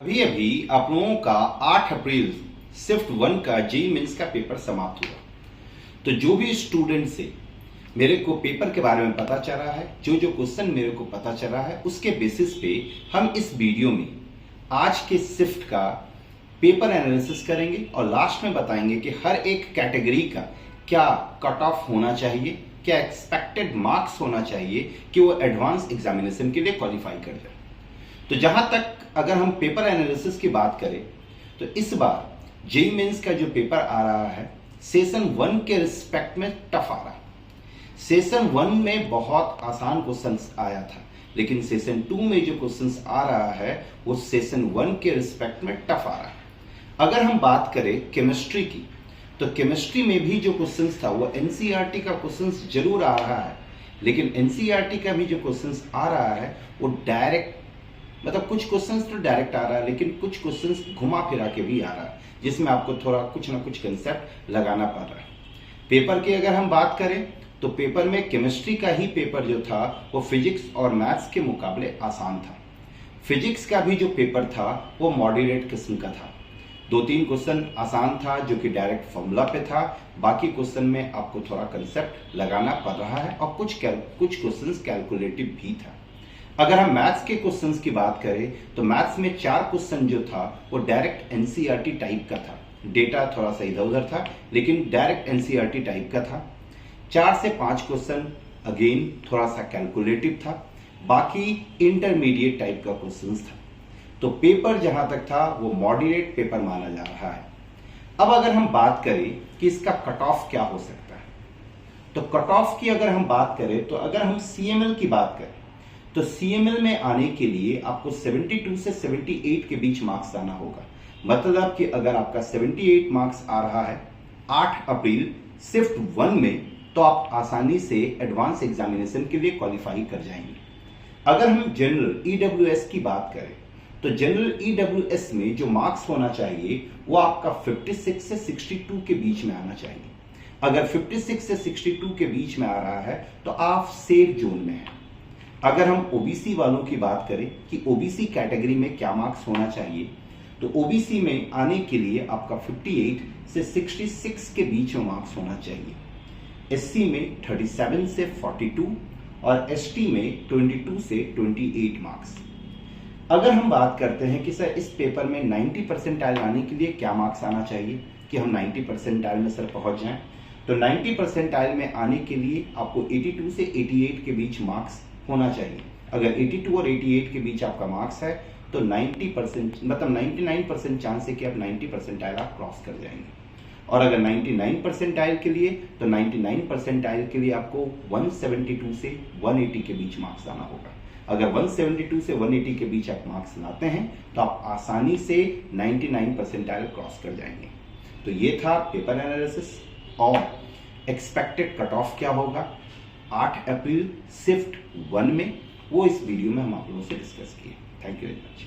अभी अभी आप लोगों का 8 अप्रैल शिफ्ट 1 का जेई मेंस का पेपर समाप्त हुआ। तो जो भी स्टूडेंट से मेरे को पेपर के बारे में पता चल रहा है, जो जो क्वेश्चन मेरे को पता चल रहा है, उसके बेसिस पे हम इस वीडियो में आज के शिफ्ट का पेपर एनालिसिस करेंगे और लास्ट में बताएंगे कि हर एक कैटेगरी का क्या कट ऑफ होना चाहिए, क्या एक्सपेक्टेड मार्क्स होना चाहिए कि वो एडवांस एग्जामिनेशन के लिए क्वालिफाई कर जाए। तो जहां तक अगर हम पेपर एनालिसिस की बात करें तो इस बार जेई मेंस का जो पेपर आ रहा है सेशन 1 के रिस्पेक्ट में टफ आ रहा है। सेशन 1 में बहुत आसान क्वेश्चंस आया था, लेकिन सेशन 2 में जो क्वेश्चंस आ रहा है वो सेशन 1 के रिस्पेक्ट में टफ आ रहा है। अगर हम बात करें केमिस्ट्री की तो केमिस्ट्री में भी जो क्वेश्चंस था वो एनसीईआरटी का क्वेश्चंस जरूर आ रहा है, लेकिन एनसीईआरटी का भी जो क्वेश्चंस आ रहा है वो डायरेक्ट मतलब कुछ क्वेश्चंस तो डायरेक्ट आ रहा है, लेकिन कुछ क्वेश्चंस घुमा फिरा के भी आ रहा है, जिसमें आपको थोड़ा कुछ ना कुछ कंसेप्ट लगाना पड़ रहा है। पेपर की अगर हम बात करें तो पेपर में केमिस्ट्री का ही पेपर जो था वो फिजिक्स और मैथ्स के मुकाबले आसान था। फिजिक्स का भी जो पेपर था वो मॉडरेट किस्म का था। 2-3 क्वेश्चन आसान था जो कि डायरेक्ट फॉर्मूला पे था, बाकी क्वेश्चन में आपको थोड़ा कंसेप्ट लगाना पड़ रहा है और कुछ क्वेश्चंस कैलकुलेटिव भी था। अगर हम मैथ्स के क्वेश्चंस की बात करें तो मैथ्स में 4 क्वेश्चन जो था वो डायरेक्ट एनसीईआरटी टाइप का था। डेटा थोड़ा सा इधर उधर था, लेकिन डायरेक्ट एनसीईआरटी टाइप का था। 4 से 5 क्वेश्चन अगेन थोड़ा सा कैलकुलेटिव था, बाकी इंटरमीडिएट टाइप का क्वेश्चंस था। तो पेपर जहां तक था वो मॉडरेट पेपर माना जा रहा है। अब अगर हम बात करें कि इसका कट ऑफ क्या हो सकता है, तो कट ऑफ की अगर हम बात करें तो अगर हम सीएमएल की बात करें तो सीएमएल में आने के लिए आपको 72 से 78 के बीच मार्क्स आना होगा। मतलब कि अगर आपका 78 मार्क्स आ रहा है 8 अप्रैल शिफ्ट 1 में, तो आप आसानी से एडवांस एग्जामिनेशन के लिए क्वालिफाई कर जाएंगे। अगर हम जनरल ईडब्ल्यूएस की बात करें तो जनरल ईडब्ल्यूएस में जो मार्क्स होना चाहिए वो आपका 56 से 62 के बीच में आना चाहिए। अगर 56 से 62 के बीच में आ रहा है तो आप सेफ जोन में हैं। अगर हम ओबीसी वालों की बात करें कि ओबीसी कैटेगरी में क्या मार्क्स होना चाहिए, तो ओबीसी में आने के लिए आपका 58 से 66 के बीच में मार्क्स होना चाहिए। एससी में 37 से 42 और एसटी में 22 से 28 मार्क्स। अगर हम बात करते हैं कि सर इस पेपर में 90 परसेंटाइल आने के लिए क्या मार्क्स आना चाहिए कि हम 90 परसेंटाइल में सर पहुंच जाएं, तो 90 परसेंटाइल में आने के लिए आपको 82 से 88 के बीच मार्क्स होना चाहिए। अगर 82 और 88 के बीच आपका मार्क्स है तो 90% मतलब 99% चांस है कि आप 90 परसेंटाइल आप क्रॉस कर जाएंगे। और अगर 99 परसेंटाइल के लिए तो 99 परसेंटाइल के लिए आपको 172 से 180 के बीच मार्क्स आना होगा। अगर 172 से 180 के बीच आप मार्क्स लाते हैं तो आप आसानी से 99 परसेंटाइल क्रॉस कर जाएंगे। तो ये था पेपर एनालिसिस और एक्सपेक्टेड कट ऑफ क्या होगा 8 अप्रैल शिफ्ट 1 में, वो इस वीडियो में हम आप लोगों से डिस्कस किए। Thank you very much.